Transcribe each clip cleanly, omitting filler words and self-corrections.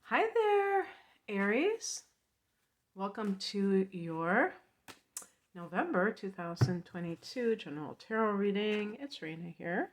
Hi there, Aries. Welcome to your November 2022 General Tarot reading. It's Rena here.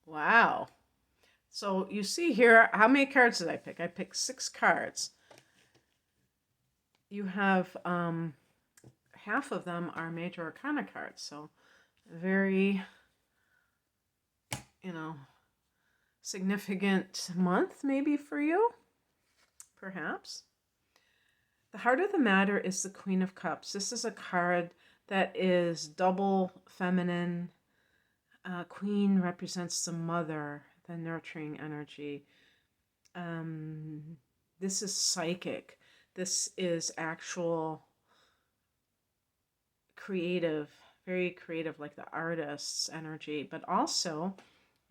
Wow. So you see here, how many cards did I pick? I picked 6 cards. You have half of them are major arcana cards. So very, you know, significant month maybe for you, perhaps. The heart of the matter is the Queen of Cups. This is a card that is double feminine. Queen represents the mother, the nurturing energy. This is psychic. This is actual creative, very creative, like the artist's energy. But also,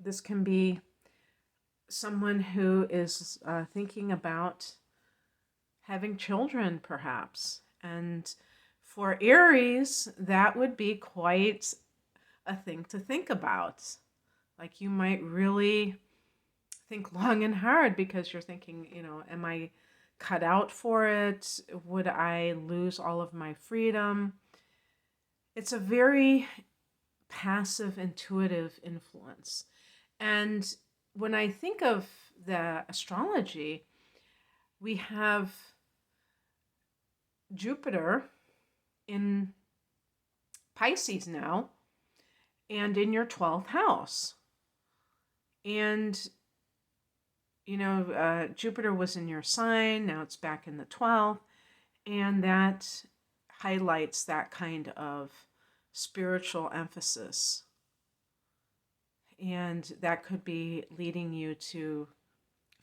this can be someone who is thinking about having children, perhaps. And for Aries, that would be quite a thing to think about. Like you might really think long and hard because you're thinking, am I cut out for it? Would I lose all of my freedom? It's a very passive, intuitive influence. And when I think of the astrology, we have Jupiter in Pisces now and in your 12th house. And, Jupiter was in your sign, now it's back in the 12th. And that highlights that kind of spiritual emphasis. And that could be leading you to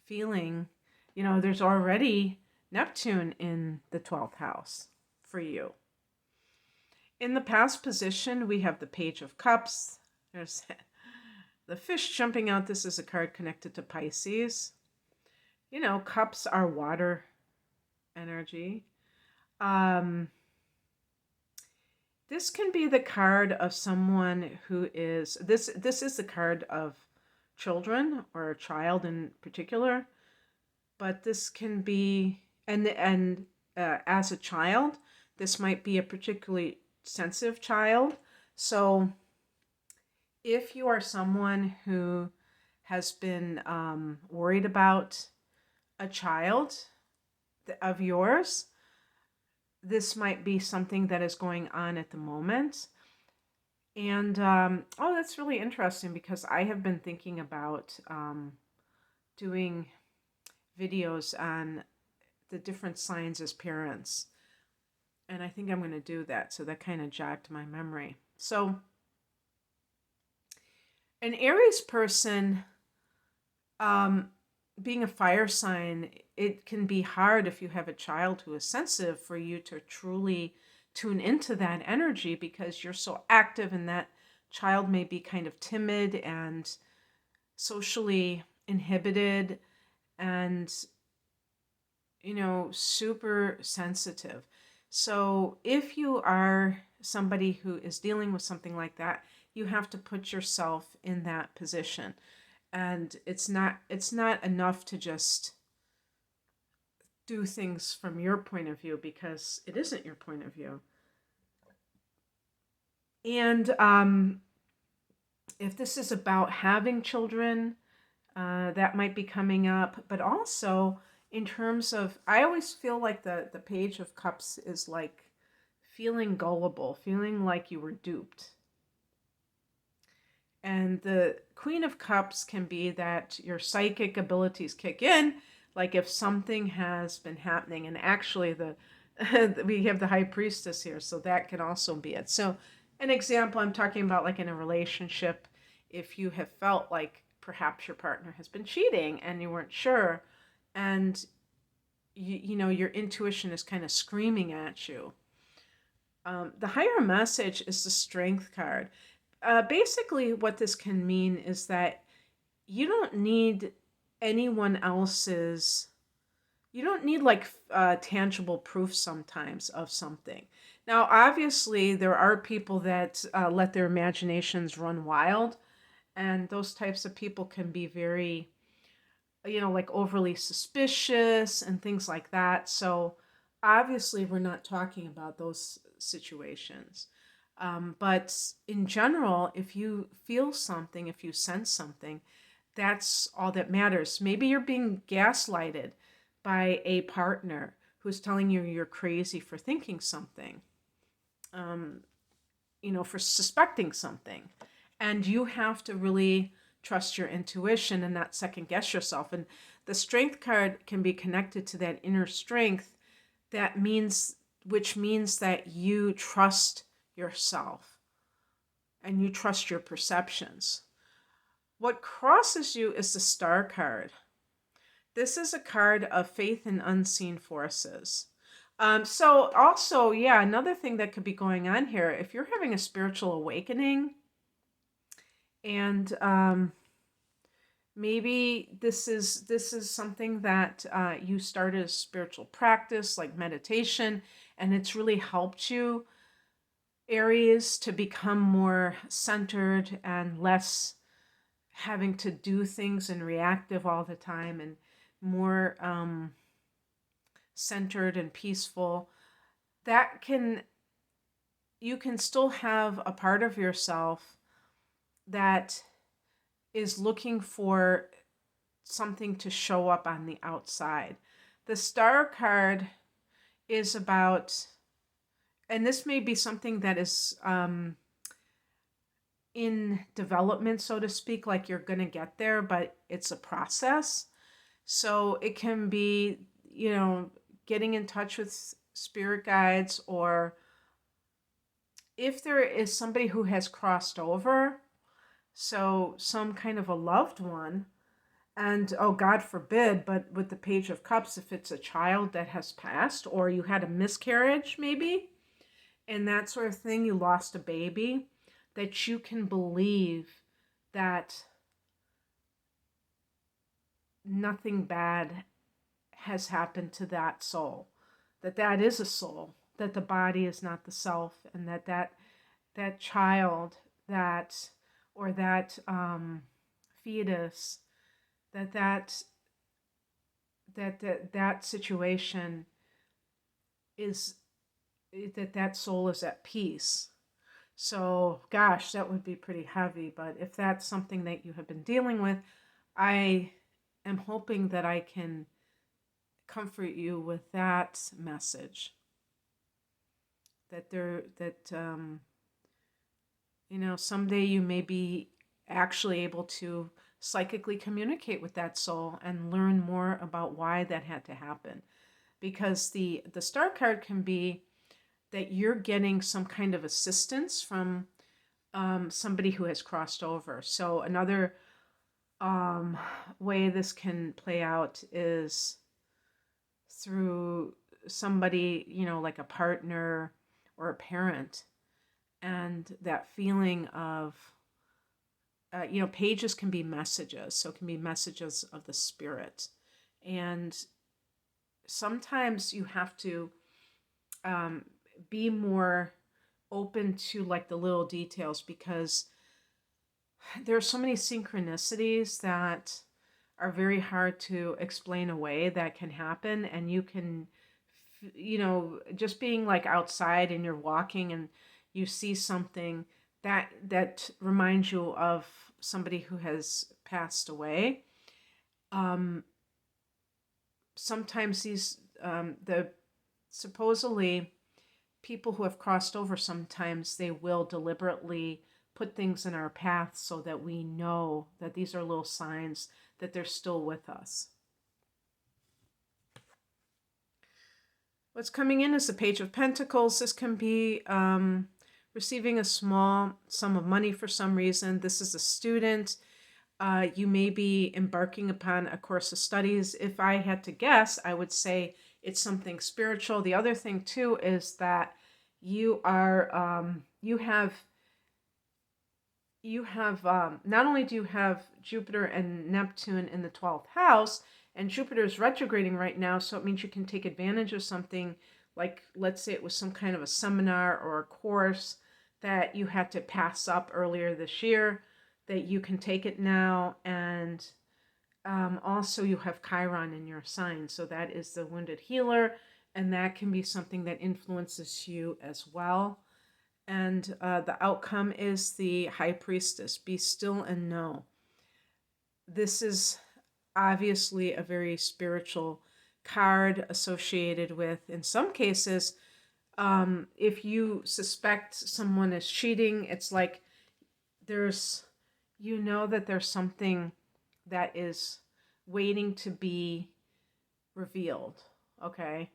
feeling, there's already Neptune in the 12th house for you. In the past position, we have the Page of Cups. There's the fish jumping out. This is a card connected to Pisces. Cups are water energy. This can be the card of someone who is, this is the card of children or a child in particular, but this can be, and as a child, this might be a particularly sensitive child. So if you are someone who has been worried about a child of yours, this might be something that is going on at the moment. And that's really interesting because I have been thinking about doing videos on the different signs as parents. And I think I'm going to do that. So that kind of jogged my memory. So an Aries person, being a fire sign, it can be hard if you have a child who is sensitive for you to truly tune into that energy because you're so active and that child may be kind of timid and socially inhibited and, super sensitive. So if you are somebody who is dealing with something like that, you have to put yourself in that position. And it's not enough to just do things from your point of view because it isn't your point of view. And if this is about having children, that might be coming up. But also in terms of, I always feel like the Page of Cups is like feeling gullible, feeling like you were duped. And the Queen of Cups can be that your psychic abilities kick in, like if something has been happening. And actually, we have the High Priestess here, so that can also be it. So an example, I'm talking about like in a relationship, if you have felt like perhaps your partner has been cheating and you weren't sure, and your intuition is kind of screaming at you. The higher message is the strength card. Basically, what this can mean is that you don't need anyone else's, you don't need like tangible proof sometimes of something. Now, obviously, there are people that let their imaginations run wild, and those types of people can be very, like overly suspicious and things like that. So obviously, we're not talking about those situations. But in general, if you feel something, if you sense something, that's all that matters. Maybe you're being gaslighted by a partner who's telling you you're crazy for thinking something, um, for suspecting something. And you have to really trust your intuition and not second guess yourself. And the strength card can be connected to that inner strength, which means that you trust yourself and you trust your perceptions. What crosses you is the star card. This is a card of faith in unseen forces. So also, yeah, another thing that could be going on here, if you're having a spiritual awakening, and maybe this is something that you started a spiritual practice like meditation, and it's really helped you, Aries, to become more centered and less having to do things and reactive all the time, and more centered and peaceful. That can You can still have a part of yourself that is looking for something to show up on the outside. The star card is about, and this may be something that is in development, so to speak, like you're going to get there, but it's a process. So it can be, getting in touch with spirit guides, or if there is somebody who has crossed over, so some kind of a loved one, and oh, God forbid, but with the Page of Cups, if it's a child that has passed, or you had a miscarriage, maybe, and that sort of thing, you lost a baby, that you can believe that nothing bad has happened to that soul, that is a soul, that the body is not the self, and that child, that or that fetus, that situation is, that soul is at peace. So, gosh, that would be pretty heavy. But if that's something that you have been dealing with, I am hoping that I can comfort you with that message. Someday you may be actually able to psychically communicate with that soul and learn more about why that had to happen. Because the star card can be that you're getting some kind of assistance from somebody who has crossed over. So another way this can play out is through somebody, like a partner or a parent, and that feeling of, pages can be messages, so it can be messages of the spirit. And sometimes you have to be more open to like the little details, because there are so many synchronicities that are very hard to explain away that can happen. And you can, just being like outside and you're walking and you see something that reminds you of somebody who has passed away. Sometimes the supposedly people who have crossed over, sometimes they will deliberately put things in our path so that we know that these are little signs that they're still with us. What's coming in is the Page of Pentacles. This can be receiving a small sum of money for some reason. This is a student. You may be embarking upon a course of studies. If I had to guess, I would say it's something spiritual. The other thing too is that you are not only do you have Jupiter and Neptune in the 12th house, and Jupiter is retrograding right now, so it means you can take advantage of something like, let's say it was some kind of a seminar or a course that you had to pass up earlier this year, that you can take it now. And also you have Chiron in your sign, so that is the wounded healer, and that can be something that influences you as well. And the outcome is the High Priestess. Be still and know. This is obviously a very spiritual card associated with, in some cases, if you suspect someone is cheating, it's like there's, that there's something that is waiting to be revealed. Okay.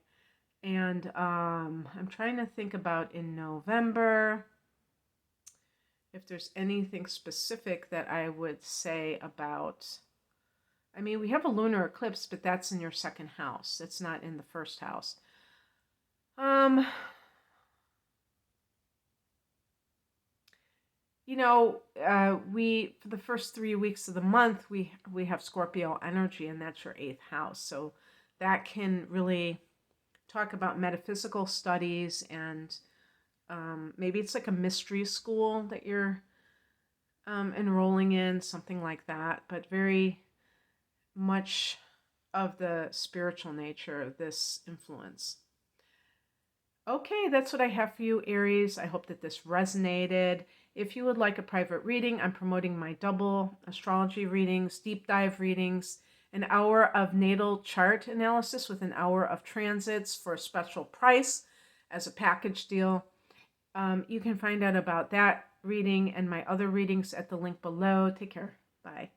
And I'm trying to think about in November if there's anything specific that I would say about. I mean, we have a lunar eclipse, but that's in your second house. It's not in the first house. We for the first 3 weeks of the month we have Scorpio energy, and that's your 8th house. So that can really talk about metaphysical studies, and maybe it's like a mystery school that you're enrolling in, something like that. But very much of the spiritual nature of this influence. Okay, that's what I have for you, Aries. I hope that this resonated. If you would like a private reading, I'm promoting my double astrology readings, deep dive readings, an hour of natal chart analysis with an hour of transits for a special price as a package deal. You can find out about that reading and my other readings at the link below. Take care. Bye.